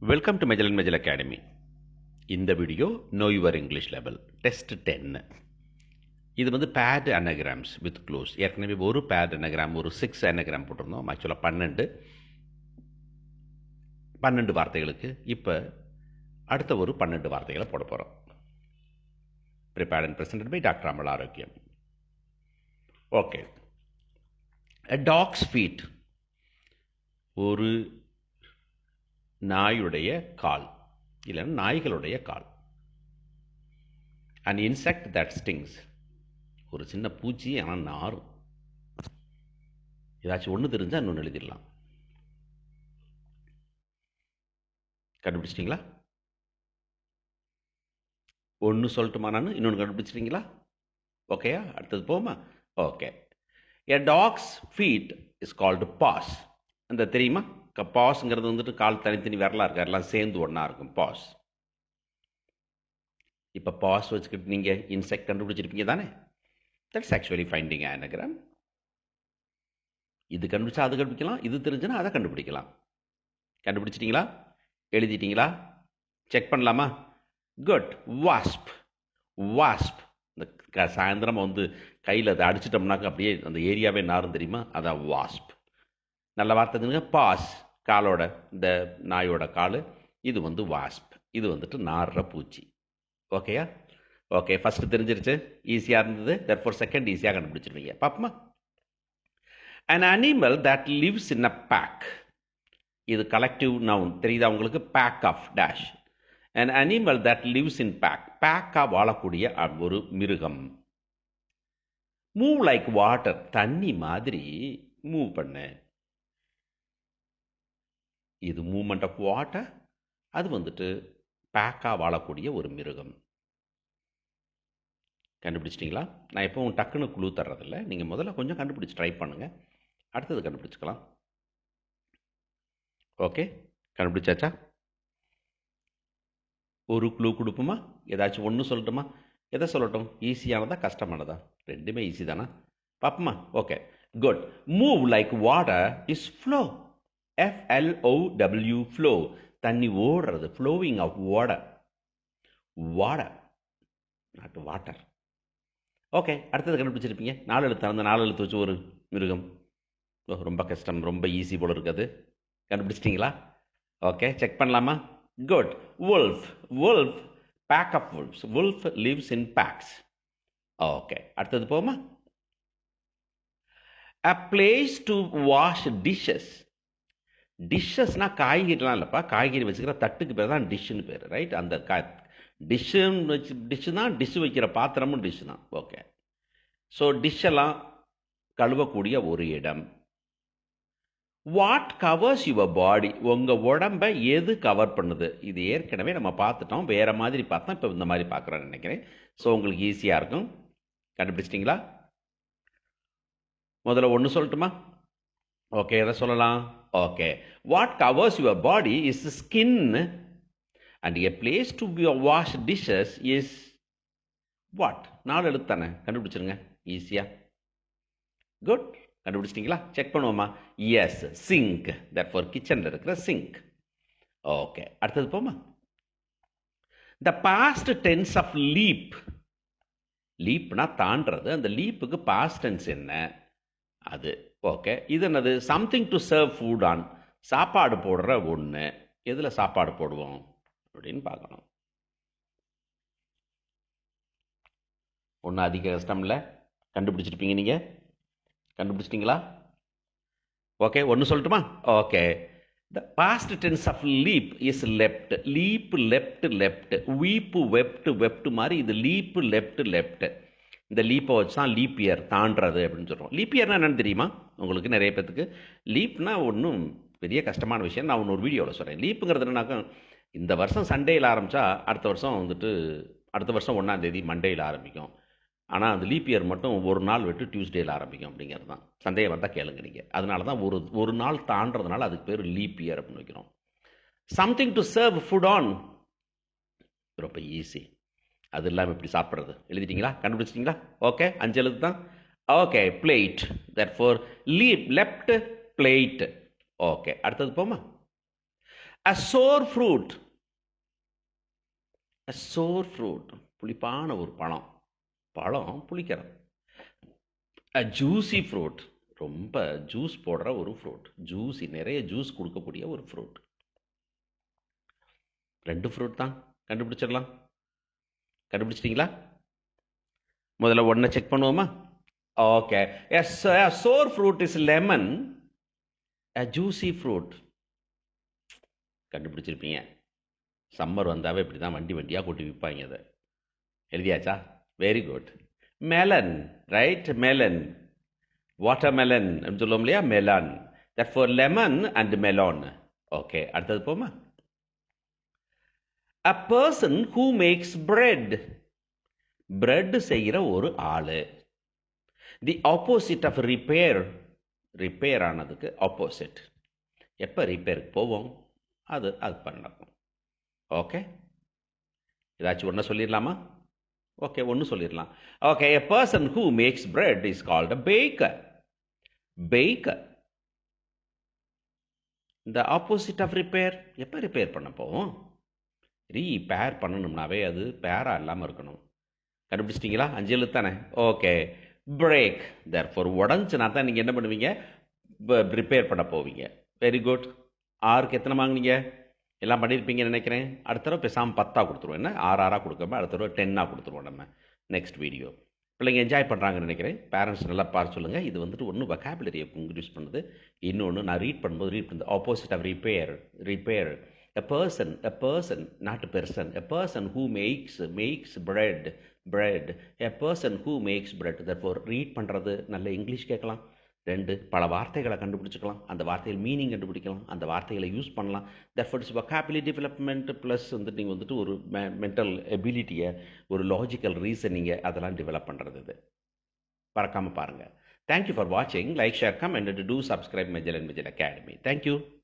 Welcome to மெஜல் and மெஜல் academy. இந்த video know your English level test 10. இது வந்து பேட் அனகிராம்ஸ் வித் க்ளோஸ். ஏற்கனவே ஒரு பேட் அனகிராம், ஒரு 6 அனகிராம் போட்டிருந்தோம். ஆக்சுவலாக 12 வார்த்தைகளுக்கு. இப்போ அடுத்த ஒரு 12 வார்த்தைகளை போட போகிறோம். Prepared and presented by doctor Amal Arokiyam. Okay. A dog's feet, ஒரு நாயுடைய கால், இல்லைன்னா நாய்களுடைய கால். An insect that stings, ஒரு சின்ன பூச்சி, ஆனால் நாரும். ஏதாச்சும் ஒன்று தெரிஞ்சால் இன்னொன்று எழுதிடலாம். கண்டுபிடிச்சிட்டிங்களா? ஒன்று சொல்லட்டுமா? நான் இன்னொன்று கண்டுபிடிச்சிட்டிங்களா? ஓகேயா? அடுத்தது போமா? Okay. A dog's feet is called paws. அந்த தெரியுமா? பாஸ்ங்கிறது வந்துட்டு கால் தனித்தனி விரலாக இருக்கு, எல்லாம் சேர்ந்து ஒன்றா இருக்கும். பாஸ். இப்போ பாஸ் வச்சுக்கிட்டு நீங்கள் இன்செக்ட் கண்டுபிடிச்சிருப்பீங்க தானே? That's actually finding anagram. இது கண்டுபிடிச்சா அது கண்டுபிடிக்கலாம், இது தெரிஞ்சுன்னா அதை கண்டுபிடிக்கலாம். கண்டுபிடிச்சிட்டிங்களா? எழுதிட்டிங்களா? செக் பண்ணலாமா? குட். வாஸ்ப். வாஸ்ப். இந்த சாயந்தரம் வந்து கையில் அதை அடிச்சிட்டோம்னாக்க அப்படியே அந்த ஏரியாவே நாரும், தெரியுமா? அதான் வாஸ்ப். நல்ல வார்த்தை. பாஸ், காலோட, இந்த நாயோட கால். இது வந்து வாஸ்ப். இது வந்துட்டு நார்ற பூச்சி. ஓகேயா? ஓகே. ஃபர்ஸ்ட் தெரிஞ்சிருச்சு, ஈஸியாக இருந்தது. தர்ஃபோர் செகண்ட் ஈஸியாக கண்டுபிடிச்சிருவீங்க. பாப்போமா? An animal that lives in a pack. இது கலெக்டிவ் நவுன், தெரியுதா உங்களுக்கு? Pack of dash. An animal that lives in pack. பேக்காக வாழக்கூடிய ஒரு மிருகம். மூவ் லைக் வாட்டர், தண்ணி மாதிரி மூவ் பண்ணு. இது மூவ்மெண்ட் ஆஃப் வாட்டர். அது வந்துட்டு பேக்காக வாழக்கூடிய ஒரு மிருகம். கண்டுபிடிச்சிட்டிங்களா? நான் எப்பவும் டக்குன்னு குழு தர்றதில்ல. நீங்கள் முதல்ல கொஞ்சம் கண்டுபிடிச்சி ட்ரை பண்ணுங்கள், அடுத்தது கண்டுபிடிச்சிக்கலாம். ஓகே, கண்டுபிடிச்சாச்சா? ஒரு க்ளூ கொடுப்போமா? ஏதாச்சும் ஒன்று சொல்லட்டுமா? எதை சொல்லட்டும்? ஈஸியானதா கஷ்டமானதா? ரெண்டுமே ஈஸி தானே? பாப்போமா? Okay, good. Move like water is flow. FLOW, flow. தண்ணி ஓடுறது. Flowing of water. Water, not water. Okay, அடுத்தது கண்டுபிடிச்சிருப்பீங்க. 4 எழுத்து. அந்த 4 எழுத்து வச்சு ஒரு மிருகம். ரொம்ப கஷ்டம், ரொம்ப ஈஸி போல இருக்குது. கண்டுபிடிச்சிட்டிங்களா? ஓகே, செக் பண்ணலாமா? Good. wolf. wolf, pack of wolves. wolf lives in packs. Okay, அடுத்தது போமா? a place to wash dishes. டிஷ்ஷஸ்னா காய்கறிலாம் இல்லைப்பா. காய்கறி வச்சுக்கிற தட்டுக்கு பேர் தான் டிஷ்ஷுன்னு பேர், ரைட்? அந்த டிஷ்ஷுன்னு வச்சு, டிஷ்ஷு தான், டிஷ்ஷு வைக்கிற பாத்திரமும் டிஷ்ஷு தான். ஓகே. ஸோ டிஷ்ஷெல்லாம் கழுவக்கூடிய ஒரு இடம். வாட் கவர்ஸ் யுவர் பாடி, உங்கள் உடம்பை எது கவர் பண்ணுது? இது ஏற்கனவே நம்ம பார்த்துட்டோம், வேறு மாதிரி பார்த்தோம், இப்போ இந்த மாதிரி பார்க்குறோன்னு நினைக்கிறேன். ஸோ உங்களுக்கு ஈஸியாக இருக்கும். கண்டுபிடிச்சிட்டிங்களா? முதல்ல ஒன்று சொல்லட்டுமா? ஓகே, எதை சொல்லலாம்? Okay. What covers your body is skin and a place to wash dishes is what? 4 எழுத்து தானே? கண்டுபிடிச்சிருங்க ஈஸியாக. குட். கண்டுபிடிச்சிட்டிங்களா? செக் பண்ணுவோமா? S, sink. தட்ஃபார் கிச்சனில் இருக்கிற சிங்க். ஓகே, அடுத்தது போமா? The past tense of leap. லீப்னா தாண்டது. அந்த லீப்புக்கு பாஸ்ட் டென்ஸ் என்ன? அது. ஓகே. இது என்னது? Something to serve food on. சாப்பாடு போடுற ஒன்று. எதில் சாப்பாடு போடுவோம் அப்படின்னு பார்க்கணும். ஒன்றும் அதிக கஷ்டம் இல்லை, கண்டுபிடிச்சிருப்பீங்க நீங்கள். கண்டுபிடிச்சிட்டிங்களா? ஓகே, ஒன்று சொல்லட்டுமா? Okay. The past tense of leap is left. Leap, left, left. Weep, wept, wept மாதிரி இது லீப்பு, லெஃப்ட், லெஃப்ட். இந்த லீப்பை வச்சு தான் லீப் இயர், தாண்டது அப்படின்னு சொல்கிறோம். லீப் இயர்னா என்னென்னு தெரியுமா உங்களுக்கு? நிறைய பேத்துக்கு லீப்னா ஒன்றும் பெரிய கஷ்டமான விஷயம். நான் ஒரு வீடியோவில் சொல்கிறேன். லீப்புங்கிறது என்னன்னாக்கா, இந்த வருஷம் சண்டேயில் ஆரம்பித்தா அடுத்த வருஷம் வந்துட்டு அடுத்த வருஷம் 1ஆம் தேதி மண்டேயில் ஆரம்பிக்கும். ஆனால் அந்த லீப் இயர் மட்டும் ஒரு நாள் விட்டு டியூஸ்டேயில் ஆரம்பிக்கும் அப்படிங்கிறது தான். சந்தேகம் வந்தால் கேளுங்க நீங்கள். அதனால தான் ஒரு நாள் தாண்டதுனால அதுக்கு பேர் லீப் இயர் அப்படின்னு வைக்கிறோம். Something to serve food on, ரொம்ப ஈஸி. அது இல்லாமல் இப்படி சாப்பிட்றது. எழுதிட்டிங்களா? கண்டுபிடிச்சிட்டிங்களா? ஓகே, 5 எழுத்து தான். Okay, plate. That for leap, left, plate. Okay, அடுத்தது போமா? A sour fruit. A sour fruit. புளிப்பான ஒரு பழம். பழம் புளிக்கிறது. A juicy fruit. ரொம்ப ஜூஸ் போடுற ஒரு ஃப்ரூட். ஜூஸி நிறைய ஜூஸ் கொடுக்கக்கூடிய ஒரு ஃப்ரூட். 2 ஃப்ரூட் தான். கண்டுபிடிச்சிடலாம். கண்டுபிடிச்சிட்டிங்களா? முதல்ல 1 செக் பண்ணுவோமா? Okay. A sour fruit is lemon. A juicy fruit. கண்டுபிடிச்சிருப்பீங்க. சம்மர் வந்தாவே இப்படி தான் வண்டி வண்டியாக கொட்டி விற்பாங்க அதை. எழுதியாச்சா? Very good. Melon, right? Melon. Watermelon அப்படின்னு சொல்லுவோம் இல்லையா? Melon. That for lemon and melon. Okay, அடுத்தது போமா? A person who makes bread. Bread செய்கிற ஒரு ஆளு. The opposite of repair. Repair ஆனதுக்கு ஆப்போசிட். எப்போ ரிப்பேருக்கு போவோம் அது அது பண்ணணும். ஓகே, ஏதாச்சும் ஒன்று சொல்லிடலாமா? ஓகே, ஒன்று சொல்லிடலாம். Okay, a person who makes bread is called a baker. Baker. The opposite of repair. எப்போ ரிப்பேர் பண்ண போவோம்? ரீபேர் பண்ணணும்னாவே அது பேராக இல்லாமல் இருக்கணும். கண்டுபிடிச்சிட்டிங்களா? 5 எழுத்து தானே? ஓகே. பிரேக். தேர்ஃபோர் உடஞ்சுனா தான் நீங்கள் என்ன பண்ணுவீங்க? ரிப்பேர் பண்ண போவீங்க. Very good. 6க்கு எத்தனை வாங்கினீங்க? எல்லாம் பண்ணியிருப்பீங்கன்னு நினைக்கிறேன். அடுத்த தடவை பேசாமல் 10ஆக கொடுத்துருவோம். என்ன 6 கொடுக்காம அடுத்த தடவை 10ஆக கொடுத்துருவோம் நம்ம நெக்ஸ்ட் வீடியோ. பிள்ளைங்க என்ஜாய் பண்ணுறாங்கன்னு நினைக்கிறேன். பேரண்ட்ஸ் நல்லா பார்த்து சொல்லுங்கள். இது வந்துட்டு ஒன்று வொக்காபுலரியை இன்க்ரீஸ் பண்ணுது. இன்னொன்று நான் ரீட் பண்ணுறது opposite of repair. A person, not a person. A person who makes bread. A person who makes bread. Therefore, read பண்ணுறது நல்ல இங்கிலீஷ் கேட்கலாம். 2, பல வார்த்தைகளை கண்டுபிடிச்சிக்கலாம். அந்த வார்த்தைகள் மீனிங் கண்டுபிடிக்கலாம். அந்த வார்த்தைகளை யூஸ் பண்ணலாம். Therefore, it's vocabulary development plus வந்துட்டு நீங்கள் வந்துட்டு ஒரு மென்டல் எபிலிட்டியை, ஒரு லாஜிக்கல் ரீசனிங்கை அதெல்லாம் டெவலப் பண்ணுறது. இது மறக்காமல் பாருங்கள். தேங்க்யூ ஃபார் வாட்சிங். Like, share, comment, and do subscribe Magellan Academy. Thank you.